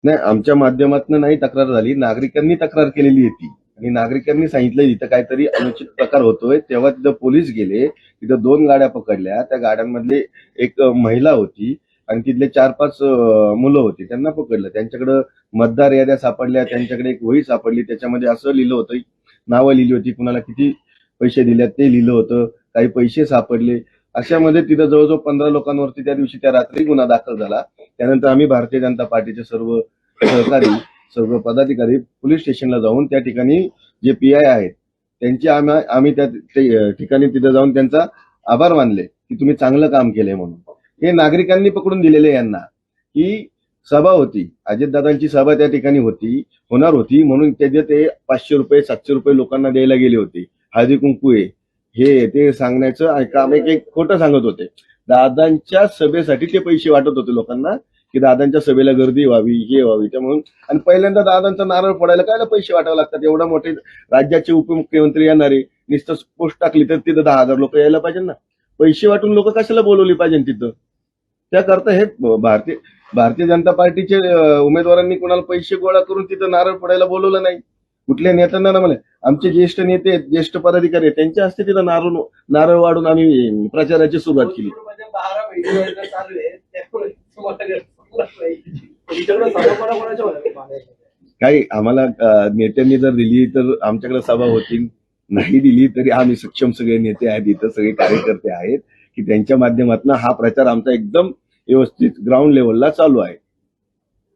नाही, आमच्या माध्यमातून नाही तक्रार झाली, नागरिकांनी तक्रार केलेली आहे ती. आणि नागरिकांनी सांगितलं इथं काहीतरी अनुचित प्रकार होतोय. तेव्हा तिथं पोलीस गेले, तिथं 2 गाड्या पकडल्या. त्या गाड्यांमधले एक महिला होती आणि तिथले 4-5 मुलं होती. त्यांना पकडलं. त्यांच्याकडे मतदार याद्या सापडल्या, त्यांच्याकडे एक वही सापडली. त्याच्यामध्ये असं लिहिलं होतं, नावं लिहिली होती, कुणाला किती पैसे दिल्यात ते लिहिलं होतं, काही पैसे सापडले. अशामध्ये तिथं जवळजवळ 15 लोकांवरती त्या दिवशी त्या रात्री गुन्हा दाखल झाला. त्यानंतर आम्ही भारतीय जनता पार्टीचे सर्व सहकारी, सर्व पदाधिकारी पोलीस स्टेशनला जाऊन त्या ठिकाणी जे पीआय आहेत त्यांची आम्ही त्या ठिकाणी तिथे जाऊन त्यांचा आभार मानले की तुम्ही चांगलं काम केलंय म्हणून. हे नागरिकांनी पकडून दिलेले यांना की सभा होती, अजितदादांची सभा त्या ठिकाणी होणार होती म्हणून त्याचे ते 500 रुपये 700 रुपये लोकांना द्यायला गेले होते. हळदी कुंकू हे ते सांगण्याचं काम एक खोटं सांगत होते. दादांच्या सभेसाठी ते पैसे वाटत होते लोकांना की दादांच्या सभेला गर्दी व्हावी, हे व्हावी. त्यामुळे आणि पहिल्यांदा दादांचा नारळ फोडायला काय पैसे वाटावे लागतात? एवढा मोठे राज्याचे उपमुख्यमंत्री येणारे, नुसतं पोस्ट टाकली तर तिथं 10,000 लोक यायला पाहिजे ना. पैसे वाटून लोक कशाला बोलवली पाहिजे तिथं? त्याकरता हे भारतीय जनता पार्टीचे उमेदवारांनी कोणाला पैसे गोळा करून तिथं नारळ फोडायला बोलवलं नाही. कुठल्या नेत्यांना ना म्हणे, आमचे ज्येष्ठ नेते ज्येष्ठ पदाधिकारी आहेत त्यांच्या हस्ते तिथं नारळ वाढून आम्ही प्रचाराची सुरुवात केली. काही आम्हाला नेत्यांनी जर दिली तर आमच्याकडे सभा होती, नाही दिली तरी आम्ही सक्षम सगळे नेते आहेत, इथं सगळे कार्यकर्ते आहेत की त्यांच्या माध्यमातून हा प्रचार आमचा एकदम व्यवस्थित ग्राउंड लेवलला चालू आहे.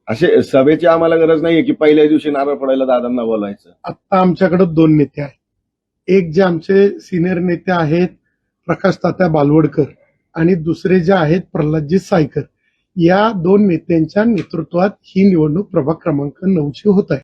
असे सभेची आम्हाला गरज नाहीये की पहिल्या दिवशी नारळ फोडायला दादांना बोलायचं. आता आमच्याकडे 2 नेते आहेत. एक जे आमचे सिनियर नेते आहेत प्रकाश तात्या बालवडकर आणि दुसरे जे आहेत प्रल्हादजी सायकर. या 2 नेत्यांच्या नेतृत्वात ही निवडणूक प्रभाग क्रमांक 9 ची होत आहे.